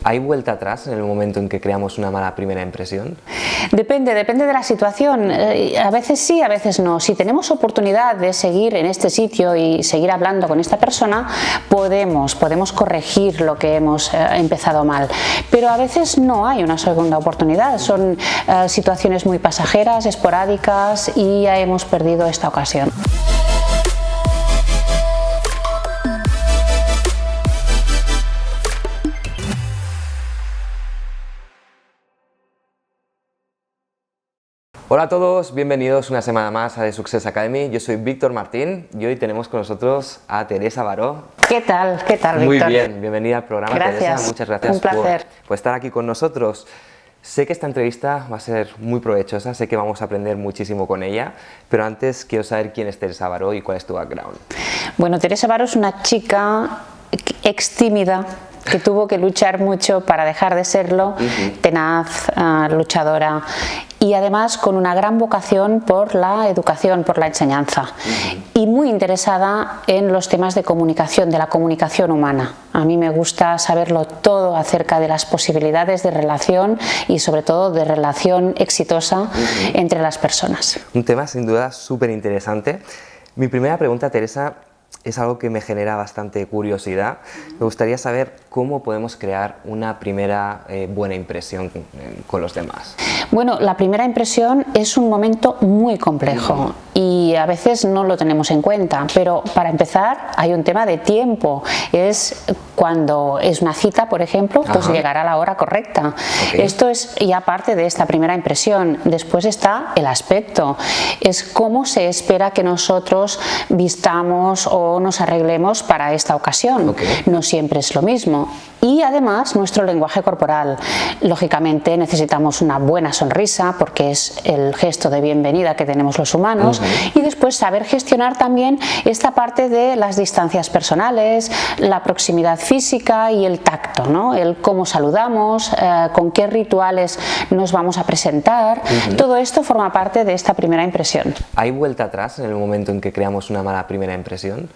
¿Hay vuelta atrás en el momento en que creamos una mala primera impresión? Depende de la situación. A veces sí, a veces no. Si tenemos oportunidad de seguir en este sitio y seguir hablando con esta persona, podemos corregir lo que hemos empezado mal. Pero a veces no hay una segunda oportunidad. Son situaciones muy pasajeras, esporádicas y ya hemos perdido esta ocasión. Hola a todos, bienvenidos una semana más a The Success Academy. Yo soy Víctor Martín y hoy tenemos con nosotros a Teresa Baró. ¿Qué tal, Víctor? Muy bien, bienvenida al programa. Gracias. Teresa, muchas gracias Un placer. por estar aquí con nosotros. Sé que esta entrevista va a ser muy provechosa, sé que vamos a aprender muchísimo con ella, pero antes quiero saber quién es Teresa Baró y cuál es tu background. Bueno, Teresa Baró es una chica ex tímida que tuvo que luchar mucho para dejar de serlo, tenaz, luchadora y además con una gran vocación por la educación, por la enseñanza y muy interesada en los temas de comunicación, de la comunicación humana. A mí me gusta saberlo todo acerca de las posibilidades de relación y sobre todo de relación exitosa entre las personas. Un tema sin duda súper interesante. Mi primera pregunta, Teresa, es algo que me genera bastante curiosidad. Me gustaría saber cómo podemos crear una primera buena impresión con los demás. Bueno, la primera impresión es un momento muy complejo y a veces no lo tenemos en cuenta, pero para empezar hay un tema de tiempo. Es cuando es una cita, por ejemplo, pues llegar a la hora correcta. Esto es ya parte de esta primera impresión. Después está el aspecto. Es cómo se espera que nosotros vistamos o nos arreglemos para esta ocasión. No siempre es lo mismo. Y además nuestro lenguaje corporal. Lógicamente necesitamos una buena sonrisa porque es el gesto de bienvenida que tenemos los humanos y después saber gestionar también esta parte de las distancias personales, la proximidad física y el tacto, ¿no? El cómo saludamos, con qué rituales nos vamos a presentar. Todo esto forma parte de esta primera impresión. ¿Hay vuelta atrás en el momento en que creamos una mala primera impresión?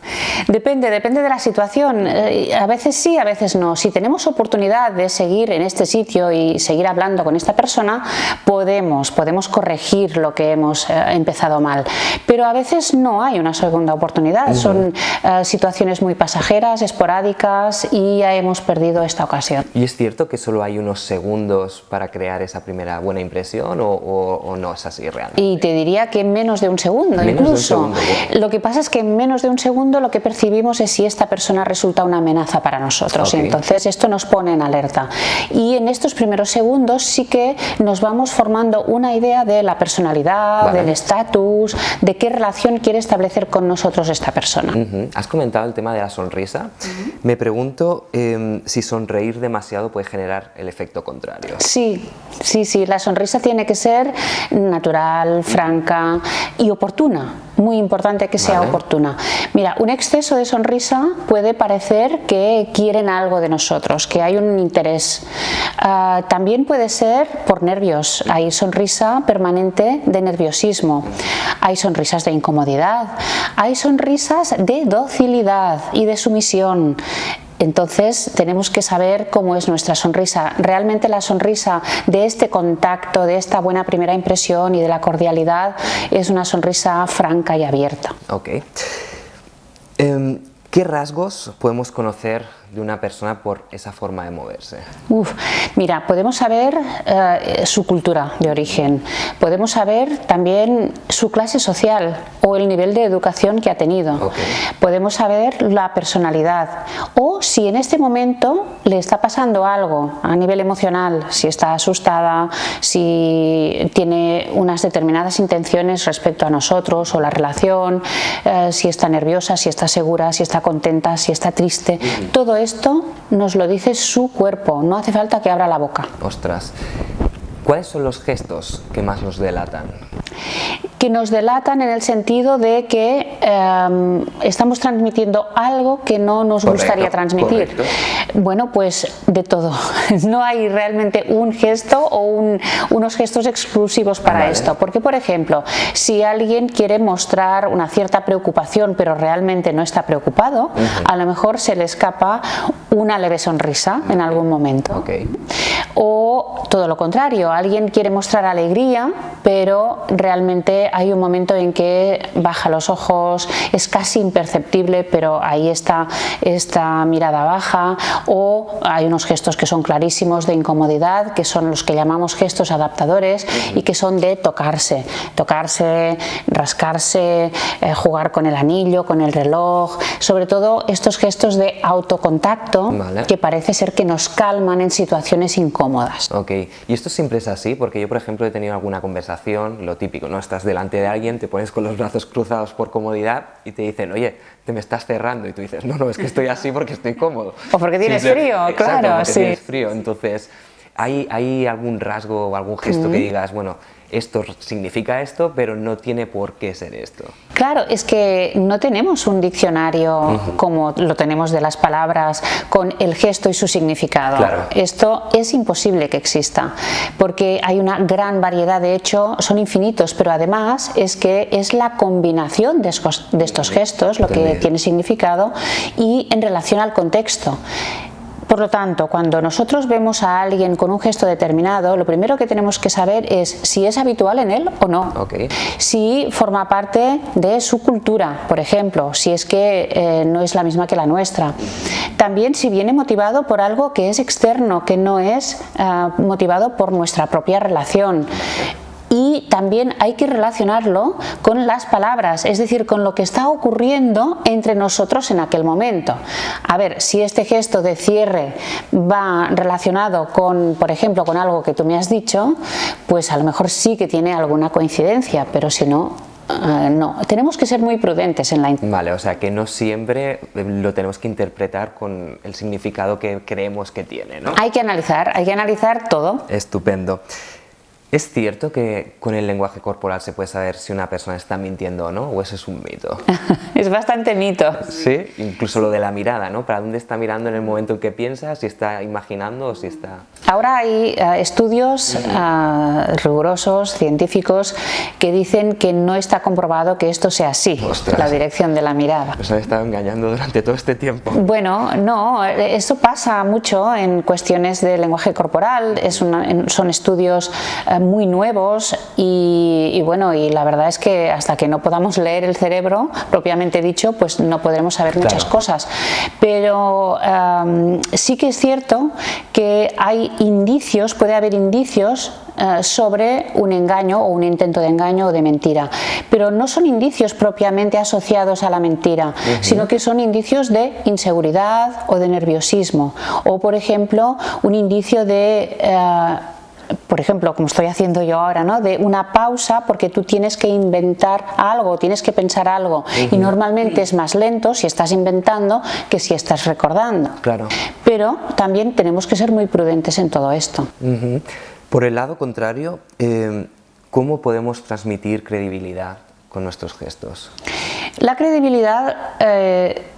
Depende de la situación. A veces sí, a veces no. Si tenemos oportunidad de seguir en este sitio y seguir hablando con esta persona, podemos corregir lo que hemos empezado mal. Pero a veces no hay una segunda oportunidad. Son situaciones muy pasajeras, esporádicas y ya hemos perdido esta ocasión. ¿Y es cierto que solo hay unos segundos para crear esa primera buena impresión o no es así realmente? Y te diría que en menos de un segundo incluso. Lo que pasa es que en menos de un segundo lo que percibimos es si esta persona resulta una amenaza para nosotros. Entonces esto nos pone en alerta. Y en estos primeros segundos sí que nos vamos formando una idea de la personalidad, del estatus, de qué relación quiere establecer con nosotros esta persona. Has comentado el tema de la sonrisa. Me pregunto si sonreír demasiado puede generar el efecto contrario. Sí, la sonrisa tiene que ser natural, franca y oportuna. Muy importante que sea oportuna. Mira, un exceso de sonrisa puede parecer que quieren algo de nosotros, que hay un interés. También puede ser por nervios. Hay sonrisa permanente de nerviosismo. Hay sonrisas de incomodidad. Hay sonrisas de docilidad y de sumisión. Entonces tenemos que saber cómo es nuestra sonrisa. Realmente la sonrisa de este contacto, de esta buena primera impresión y de la cordialidad es una sonrisa franca y abierta. ¿Qué rasgos podemos conocer de una persona por esa forma de moverse? Mira, podemos saber su cultura de origen, podemos saber también su clase social o el nivel de educación que ha tenido, podemos saber la personalidad o si en este momento le está pasando algo a nivel emocional, si está asustada, si tiene unas determinadas intenciones respecto a nosotros o la relación, si está nerviosa, si está segura, si está contenta, si está triste. Todo esto nos lo dice su cuerpo, no hace falta que abra la boca. Ostras, ¿cuáles son los gestos que más nos delatan? que nos delatan en el sentido de que estamos transmitiendo algo que no nos gustaría transmitir. Correcto. Bueno, pues de todo. No hay realmente un gesto o unos gestos exclusivos para esto. Porque, por ejemplo, si alguien quiere mostrar una cierta preocupación pero realmente no está preocupado, a lo mejor se le escapa una leve sonrisa en algún momento. O todo lo contrario, alguien quiere mostrar alegría pero realmente hay un momento en que baja los ojos, es casi imperceptible, pero ahí está esta mirada baja. O hay unos gestos que son clarísimos de incomodidad, que son los que llamamos gestos adaptadores y que son de tocarse, rascarse, jugar con el anillo, con el reloj, sobre todo estos gestos de autocontacto que parece ser que nos calman en situaciones incómodas. Ok, y esto siempre es así, porque yo por ejemplo he tenido alguna conversación, lo típico, ¿no? Estás delante de alguien, te pones con los brazos cruzados por comodidad y te dicen, oye, te me estás cerrando, y tú dices, no, es que estoy así porque estoy cómodo. O porque tienes frío, exacto, claro, porque sí. Tienes frío, entonces ¿hay algún rasgo o algún gesto que digas, bueno, esto significa esto, pero no tiene por qué ser esto? Claro, es que no tenemos un diccionario como lo tenemos de las palabras con el gesto y su significado. Claro. Esto es imposible que exista porque hay una gran variedad, de hecho son infinitos, pero además es que es la combinación de estos gestos lo que tiene significado y en relación al contexto. Por lo tanto, cuando nosotros vemos a alguien con un gesto determinado, lo primero que tenemos que saber es si es habitual en él o no. Si forma parte de su cultura, por ejemplo, si es que no es la misma que la nuestra. También si viene motivado por algo que es externo, que no es motivado por nuestra propia relación. Y también hay que relacionarlo con las palabras, es decir, con lo que está ocurriendo entre nosotros en aquel momento. A ver, si este gesto de cierre va relacionado con, por ejemplo, con algo que tú me has dicho, pues a lo mejor sí que tiene alguna coincidencia, pero si no, no. Tenemos que ser muy prudentes en la Vale, o sea que no siempre lo tenemos que interpretar con el significado que creemos que tiene, ¿no? Hay que analizar todo. Estupendo. ¿Es cierto que con el lenguaje corporal se puede saber si una persona está mintiendo o no? ¿O eso es un mito? Es bastante mito. Sí, incluso lo de la mirada, ¿no? ¿Para dónde está mirando en el momento en que piensa? ¿Si está imaginando o si está...? Ahora hay estudios rigurosos, científicos, que dicen que no está comprobado que esto sea así, la dirección de la mirada. Nos han estado engañando durante todo este tiempo. Bueno, no, eso pasa mucho en cuestiones de lenguaje corporal, son estudios muy nuevos y bueno, y la verdad es que hasta que no podamos leer el cerebro, propiamente dicho, pues no podremos saber muchas cosas. Pero sí que es cierto que hay indicios, puede haber indicios sobre un engaño o un intento de engaño o de mentira, pero no son indicios propiamente asociados a la mentira, sino que son indicios de inseguridad o de nerviosismo, o por ejemplo un indicio de por ejemplo, como estoy haciendo yo ahora, ¿no? De una pausa porque tú tienes que inventar algo, tienes que pensar algo y normalmente es más lento si estás inventando que si estás recordando. Claro. Pero también tenemos que ser muy prudentes en todo esto. Por el lado contrario, ¿cómo podemos transmitir credibilidad con nuestros gestos? La credibilidad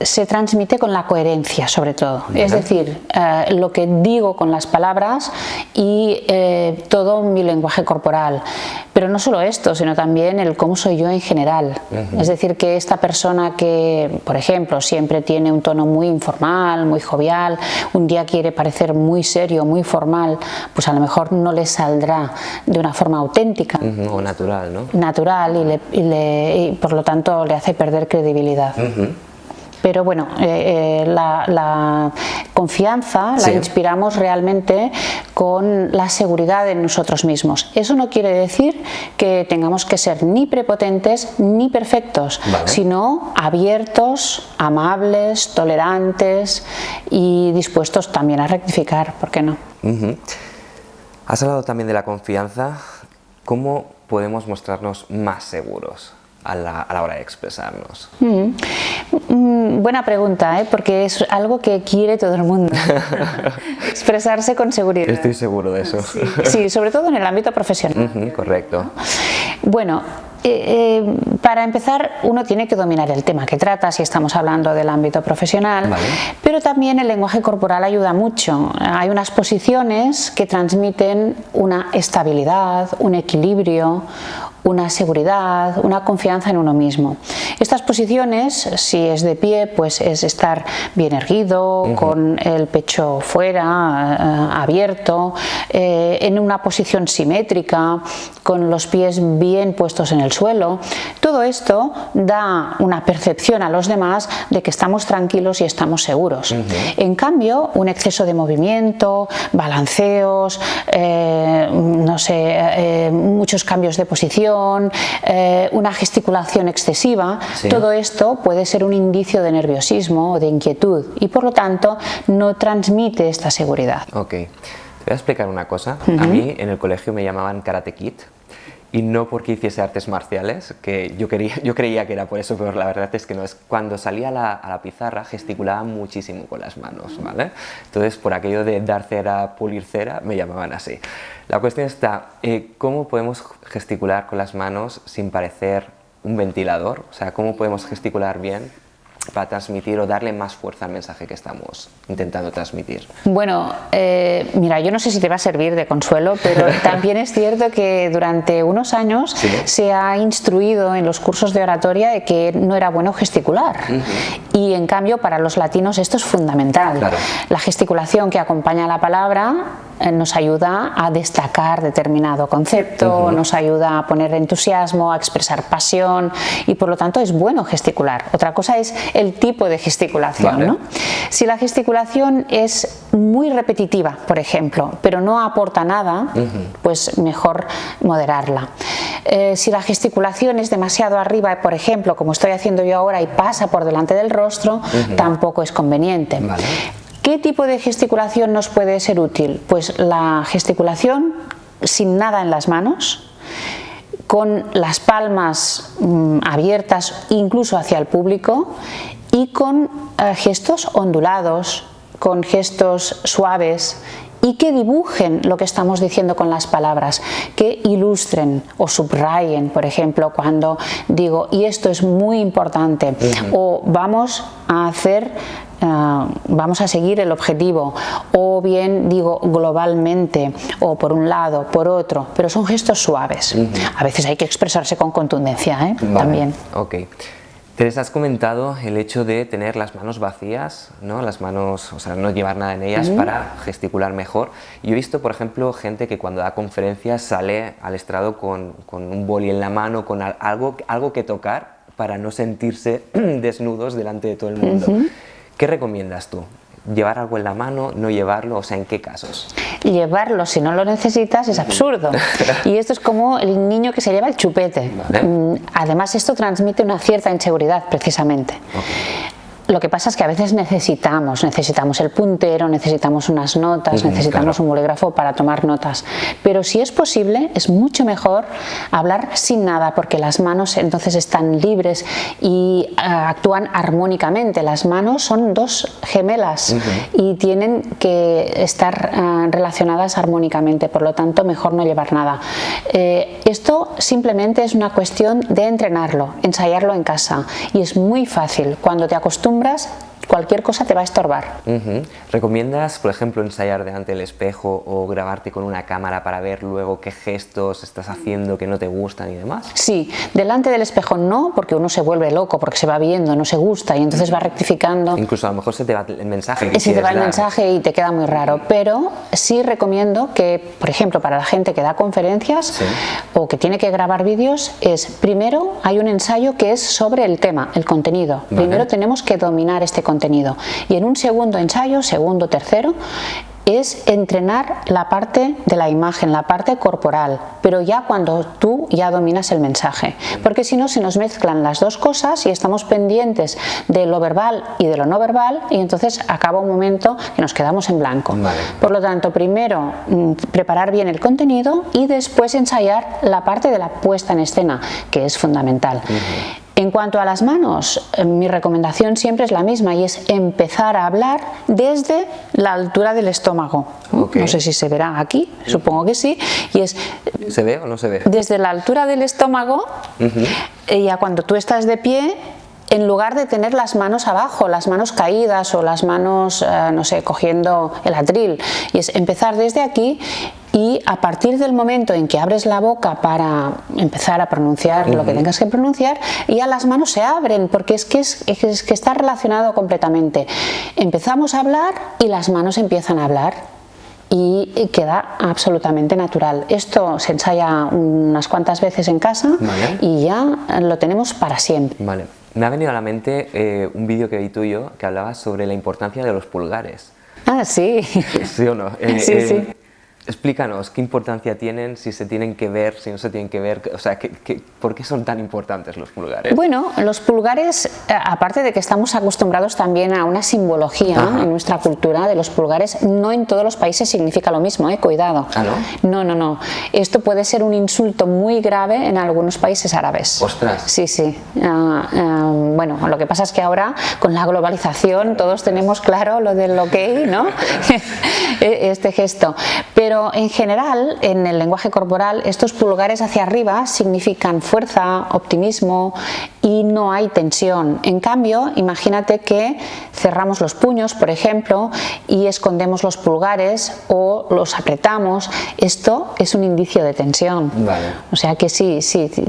se transmite con la coherencia, sobre todo. Es decir, lo que digo con las palabras y todo mi lenguaje corporal. Pero no solo esto, sino también el cómo soy yo en general. Es decir, que esta persona que, por ejemplo, siempre tiene un tono muy informal, muy jovial, un día quiere parecer muy serio, muy formal, pues a lo mejor no le saldrá de una forma auténtica. O natural, ¿no? Natural y por lo tanto le hace perder credibilidad. Pero bueno, la confianza la inspiramos realmente con la seguridad en nosotros mismos. Eso no quiere decir que tengamos que ser ni prepotentes ni perfectos, sino abiertos, amables, tolerantes y dispuestos también a rectificar, ¿por qué no? Has hablado también de la confianza. ¿Cómo podemos mostrarnos más seguros? a la hora de expresarnos? Buena pregunta, porque es algo que quiere todo el mundo. Expresarse con seguridad. Estoy seguro de eso. Sí, sobre todo en el ámbito profesional. Correcto. Bueno, para empezar uno tiene que dominar el tema que trata si estamos hablando del ámbito profesional, Vale. pero también el lenguaje corporal ayuda mucho. Hay unas posiciones que transmiten una estabilidad, un equilibrio, una seguridad, una confianza en uno mismo. Estas posiciones, si es de pie, pues es estar bien erguido, con el pecho fuera, abierto, en una posición simétrica, con los pies bien puestos en el suelo. Todo esto da una percepción a los demás de que estamos tranquilos y estamos seguros. En cambio, un exceso de movimiento, balanceos, no sé, muchos cambios de posición, una gesticulación excesiva, todo esto puede ser un indicio de nerviosismo o de inquietud y por lo tanto no transmite esta seguridad. Ok, te voy a explicar una cosa. A mí en el colegio me llamaban Karate Kid y no porque hiciese artes marciales, que yo creía que era por eso, pero la verdad es que no. Es cuando salía a la pizarra gesticulaba muchísimo con las manos, ¿vale? Entonces por aquello de dar cera, pulir cera, me llamaban así. La cuestión está, ¿cómo podemos gesticular con las manos sin parecer un ventilador? O sea, ¿cómo podemos gesticular bien para transmitir o darle más fuerza al mensaje que estamos intentando transmitir? Bueno, mira, yo no sé si te va a servir de consuelo, pero también es cierto que durante unos años se ha instruido en los cursos de oratoria de que no era bueno gesticular y en cambio para los latinos esto es fundamental. Claro. La gesticulación que acompaña a la palabra nos ayuda a destacar determinado concepto, nos ayuda a poner entusiasmo, a expresar pasión y por lo tanto es bueno gesticular. Otra cosa es el tipo de gesticulación, vale. ¿no? Si la gesticulación es muy repetitiva, por ejemplo, pero no aporta nada, pues mejor moderarla. Si la gesticulación es demasiado arriba, por ejemplo, como estoy haciendo yo ahora y pasa por delante del rostro, tampoco es conveniente. Vale. ¿Qué tipo de gesticulación nos puede ser útil? Pues la gesticulación sin nada en las manos, con las palmas abiertas incluso hacia el público y con gestos ondulados, con gestos suaves y que dibujen lo que estamos diciendo con las palabras, que ilustren o subrayen, por ejemplo, cuando digo, y esto es muy importante, o vamos a hacer, vamos a seguir el objetivo, o bien digo globalmente, o por un lado, por otro, pero son gestos suaves. A veces hay que expresarse con contundencia, Vale. también. Ok. Teresa, has comentado el hecho de tener las manos vacías, ¿no? Las manos, o sea, no llevar nada en ellas para gesticular mejor. Yo he visto, por ejemplo, gente que cuando da conferencias sale al estrado con un boli en la mano, con algo que tocar para no sentirse desnudos delante de todo el mundo. ¿Qué recomiendas tú? ¿Llevar algo en la mano? ¿No llevarlo? O sea, ¿en qué casos? Llevarlo si no lo necesitas es absurdo. Y esto es como el niño que se lleva el chupete. Vale. Además, esto transmite una cierta inseguridad, precisamente. Lo que pasa es que a veces necesitamos el puntero, necesitamos unas notas, necesitamos un bolígrafo para tomar notas. Pero si es posible, es mucho mejor hablar sin nada, porque las manos entonces están libres y actúan armónicamente. Las manos son dos gemelas y tienen que estar relacionadas armónicamente, por lo tanto mejor no llevar nada. Esto simplemente es una cuestión de entrenarlo, ensayarlo en casa y es muy fácil. Cuando te acostumbras, cualquier cosa te va a estorbar. ¿Recomiendas, por ejemplo, ensayar delante del espejo o grabarte con una cámara para ver luego qué gestos estás haciendo que no te gustan y demás? Sí, delante del espejo no, porque uno se vuelve loco, porque se va viendo, no se gusta y entonces va rectificando. Incluso a lo mejor se te va el mensaje. Se te va el mensaje y te queda muy raro, pero sí recomiendo que, por ejemplo, para la gente que da conferencias o que tiene que grabar vídeos, primero hay un ensayo que es sobre el tema, el contenido. Primero tenemos que dominar este contenido y en un segundo ensayo, segundo, tercero, es entrenar la parte de la imagen, la parte corporal, pero ya cuando tú ya dominas el mensaje, porque si no se nos mezclan las dos cosas y estamos pendientes de lo verbal y de lo no verbal, y entonces acaba un momento que nos quedamos en blanco. Vale. Por lo tanto, primero preparar bien el contenido y después ensayar la parte de la puesta en escena, que es fundamental. En cuanto a las manos, mi recomendación siempre es la misma, y es empezar a hablar desde la altura del estómago. Okay. No sé si se verá aquí, supongo que sí. Y es, ¿se ve o no se ve? desde la altura del estómago, ya cuando tú estás de pie, en lugar de tener las manos abajo, las manos caídas o las manos, no sé, cogiendo el atril. Y es empezar desde aquí, y a partir del momento en que abres la boca para empezar a pronunciar lo que tengas que pronunciar, ya las manos se abren, porque es que está relacionado completamente. Empezamos a hablar y las manos empiezan a hablar. Y queda absolutamente natural. Esto se ensaya unas cuantas veces en casa, vale, y ya lo tenemos para siempre. Vale. Me ha venido a la mente un vídeo que vi tuyo que hablaba sobre la importancia de los pulgares. Ah, sí. ¿Sí o no? Sí, sí. Explícanos qué importancia tienen, si se tienen que ver, si no se tienen que ver, o sea, ¿por qué son tan importantes los pulgares? Bueno, los pulgares, aparte de que estamos acostumbrados también a una simbología en nuestra cultura de los pulgares, no en todos los países significa lo mismo, cuidado. ¿Ah, no? No. Esto puede ser un insulto muy grave en algunos países árabes. ¡Ostras! Sí. Bueno, lo que pasa es que ahora con la globalización todos tenemos claro lo del ok, ¿no? Este gesto. Pero en general, en el lenguaje corporal, estos pulgares hacia arriba significan fuerza, optimismo, y no hay tensión. En cambio, imagínate que cerramos los puños, por ejemplo, y escondemos los pulgares o los apretamos. Esto es un indicio de tensión. Vale. O sea que sí,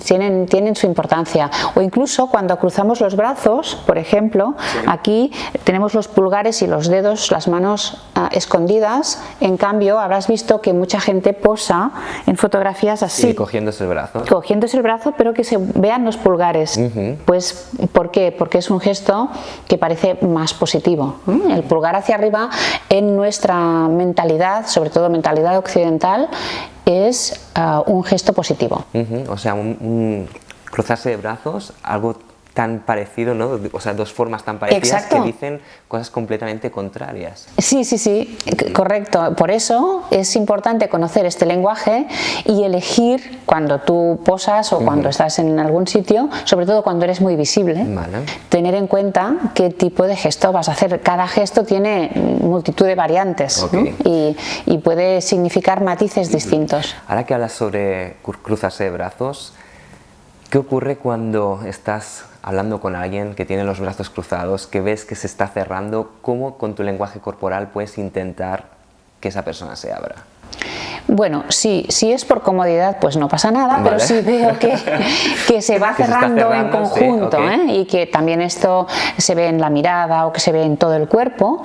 tienen su importancia. O incluso cuando cruzamos los brazos, por ejemplo, aquí tenemos los pulgares y los dedos, las manos escondidas. En cambio, habrás visto que mucha gente posa en fotografías así. Sí, cogiéndose el brazo. Cogiéndose el brazo, pero que se vean los pulgares. Pues, ¿por qué? Porque es un gesto que parece más positivo. El pulgar hacia arriba, en nuestra mentalidad, sobre todo mentalidad occidental, es un gesto positivo. O sea, un cruzarse de brazos, algo tan parecido, ¿no? O sea, dos formas tan parecidas. Exacto. Que dicen cosas completamente contrarias. Sí, correcto. Por eso es importante conocer este lenguaje y elegir cuando tú posas o cuando estás en algún sitio, sobre todo cuando eres muy visible, tener en cuenta qué tipo de gesto vas a hacer. Cada gesto tiene multitud de variantes, ¿no? y puede significar matices distintos. Ahora que hablas sobre cruzarse de brazos, ¿qué ocurre cuando estás hablando con alguien que tiene los brazos cruzados, que ves que se está cerrando? ¿Cómo con tu lenguaje corporal puedes intentar que esa persona se abra? Bueno, si es por comodidad, pues no pasa nada, pero si veo que se va cerrando en conjunto, y que también esto se ve en la mirada o que se ve en todo el cuerpo,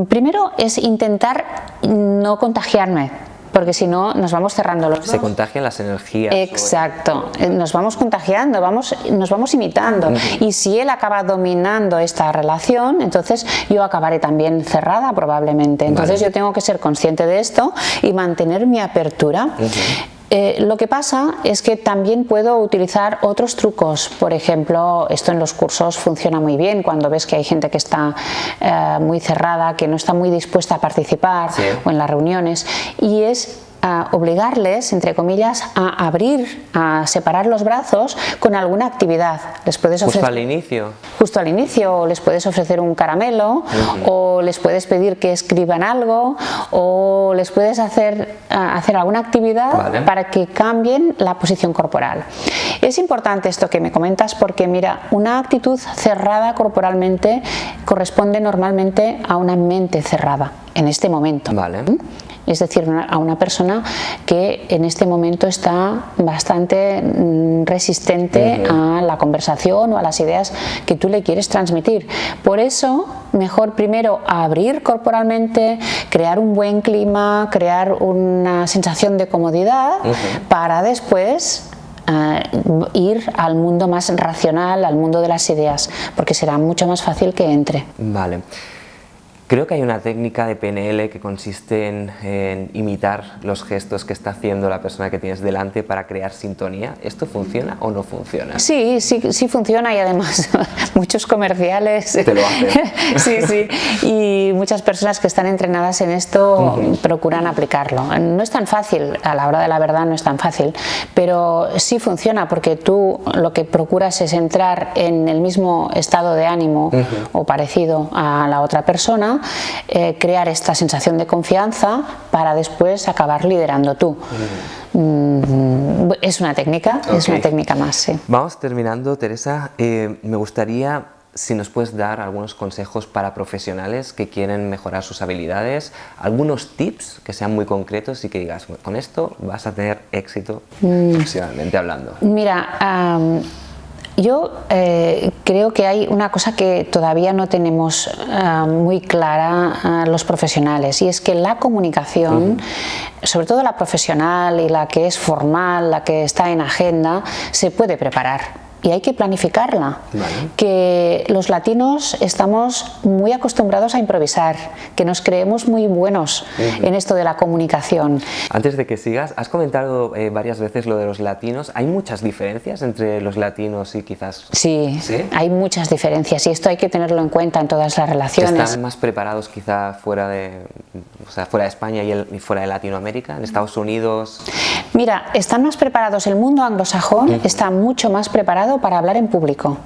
primero es intentar no contagiarme, porque si no nos vamos cerrando los dos. Se contagian las energías. Exacto, nos vamos contagiando, nos vamos imitando, y si él acaba dominando esta relación, entonces yo acabaré también cerrada probablemente. Entonces yo tengo que ser consciente de esto y mantener mi apertura. Lo que pasa es que también puedo utilizar otros trucos. Por ejemplo, esto en los cursos funciona muy bien cuando ves que hay gente que está muy cerrada, que no está muy dispuesta a participar, o en las reuniones, y es obligarles, entre comillas, a abrir, a separar los brazos con alguna actividad. Les puedes ofrecer, justo al inicio, o les puedes ofrecer un caramelo, o les puedes pedir que escriban algo, o les puedes hacer alguna actividad para que cambien la posición corporal. Es importante esto que me comentas, porque mira, una actitud cerrada corporalmente corresponde normalmente a una mente cerrada en este momento. Es decir, a una persona que en este momento está bastante resistente a la conversación o a las ideas que tú le quieres transmitir. Por eso, mejor primero abrir corporalmente, crear un buen clima, crear una sensación de comodidad, para después ir al mundo más racional, al mundo de las ideas, porque será mucho más fácil que entre. Creo que hay una técnica de PNL que consiste en imitar los gestos que está haciendo la persona que tienes delante para crear sintonía. ¿Esto funciona o no funciona? Sí funciona, y además muchos comerciales te lo hacen. sí, y muchas personas que están entrenadas en esto procuran aplicarlo. No es tan fácil, a la hora de la verdad no es tan fácil, pero sí funciona, porque tú lo que procuras es entrar en el mismo estado de ánimo o parecido a la otra persona, crear esta sensación de confianza para después acabar liderando tú. Es una técnica, es una técnica más, sí. Vamos terminando, Teresa. Me gustaría, si nos puedes dar algunos consejos para profesionales que quieren mejorar sus habilidades, algunos tips que sean muy concretos y que digas, con esto vas a tener éxito profesionalmente hablando. Mira, yo creo que hay una cosa que todavía no tenemos muy clara los profesionales, y es que la comunicación, sobre todo la profesional y la que es formal, la que está en agenda, se puede preparar. Y hay que planificarla, que los latinos estamos muy acostumbrados a improvisar, que nos creemos muy buenos en esto de la comunicación. Antes de que sigas, has comentado varias veces lo de los latinos. ¿Hay muchas diferencias entre los latinos y quizás...? Sí, hay muchas diferencias, y esto hay que tenerlo en cuenta en todas las relaciones. ¿Están más preparados quizá fuera de España y fuera de Latinoamérica, en Estados Unidos? Mira, están más preparados, el mundo anglosajón está mucho más preparado para hablar en público,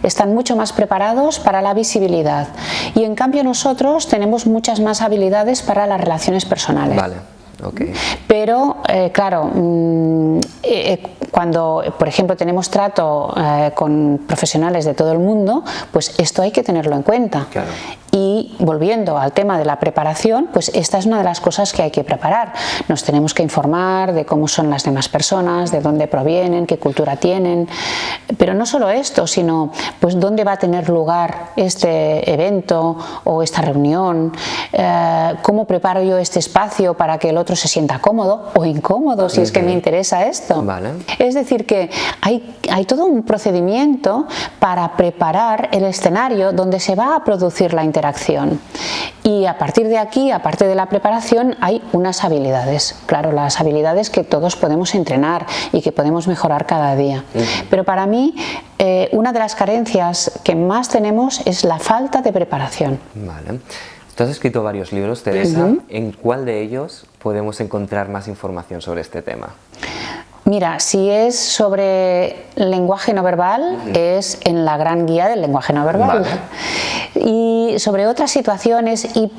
están mucho más preparados para la visibilidad, y en cambio nosotros tenemos muchas más habilidades para las relaciones personales. Vale. Okay. Pero claro, cuando por ejemplo tenemos trato con profesionales de todo el mundo, pues esto hay que tenerlo en cuenta. Claro. Y volviendo al tema de la preparación, pues esta es una de las cosas que hay que preparar. Nos tenemos que informar de cómo son las demás personas, de dónde provienen, qué cultura tienen, pero no solo esto, sino pues dónde va a tener lugar este evento o esta reunión, cómo preparo yo este espacio para que el otro se sienta cómodo o incómodo, si es que me interesa esto. Vale. Es decir, que hay todo un procedimiento para preparar el escenario donde se va a producir la interacción. Y a partir de aquí, aparte de la preparación, hay unas habilidades. Claro, las habilidades que todos podemos entrenar y que podemos mejorar cada día. Pero para mí, una de las carencias que más tenemos es la falta de preparación. Vale. Tú has escrito varios libros, Teresa. ¿En cuál de ellos podemos encontrar más información sobre este tema? Mira, si es sobre lenguaje no verbal, es en la gran guía del lenguaje no verbal. Y sobre otras situaciones y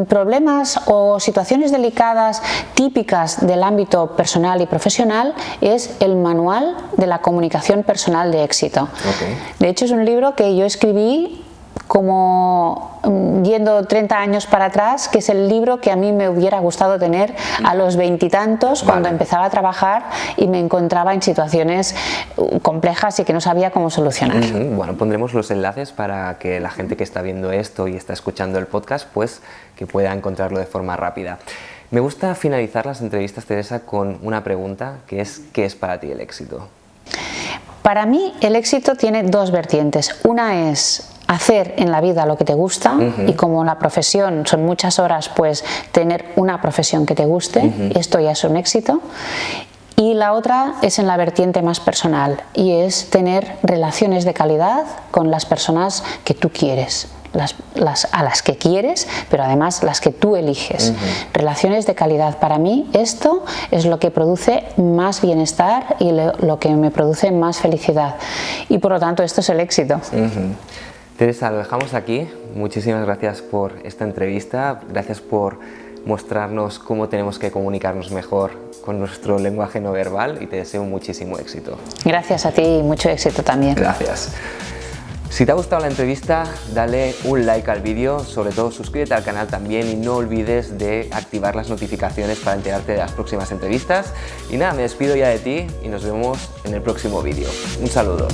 problemas o situaciones delicadas típicas del ámbito personal y profesional, es el manual de la comunicación personal de éxito. De hecho, es un libro que yo escribí como yendo 30 años para atrás, que es el libro que a mí me hubiera gustado tener a los 20 y tantos, cuando empezaba a trabajar y me encontraba en situaciones complejas y que no sabía cómo solucionar. Bueno, pondremos los enlaces para que la gente que está viendo esto y está escuchando el podcast, pues que pueda encontrarlo de forma rápida. Me gusta finalizar las entrevistas, Teresa, con una pregunta, que es ¿qué es para ti el éxito? Para mí el éxito tiene dos vertientes. Una es hacer en la vida lo que te gusta, y como la profesión son muchas horas, pues tener una profesión que te guste, esto ya es un éxito. Y la otra es en la vertiente más personal, y es tener relaciones de calidad con las personas que tú quieres. A las que quieres, pero además las que tú eliges. Relaciones de calidad. Para mí esto es lo que produce más bienestar y lo que me produce más felicidad, y por lo tanto esto es el éxito. Teresa, lo dejamos aquí. Muchísimas gracias por esta entrevista, gracias por mostrarnos cómo tenemos que comunicarnos mejor con nuestro lenguaje no verbal, y te deseo muchísimo éxito. Gracias a ti y mucho éxito también. Gracias. Si te ha gustado la entrevista, dale un like al vídeo, sobre todo suscríbete al canal también, y no olvides de activar las notificaciones para enterarte de las próximas entrevistas. Y nada, me despido ya de ti y nos vemos en el próximo vídeo. Un saludo.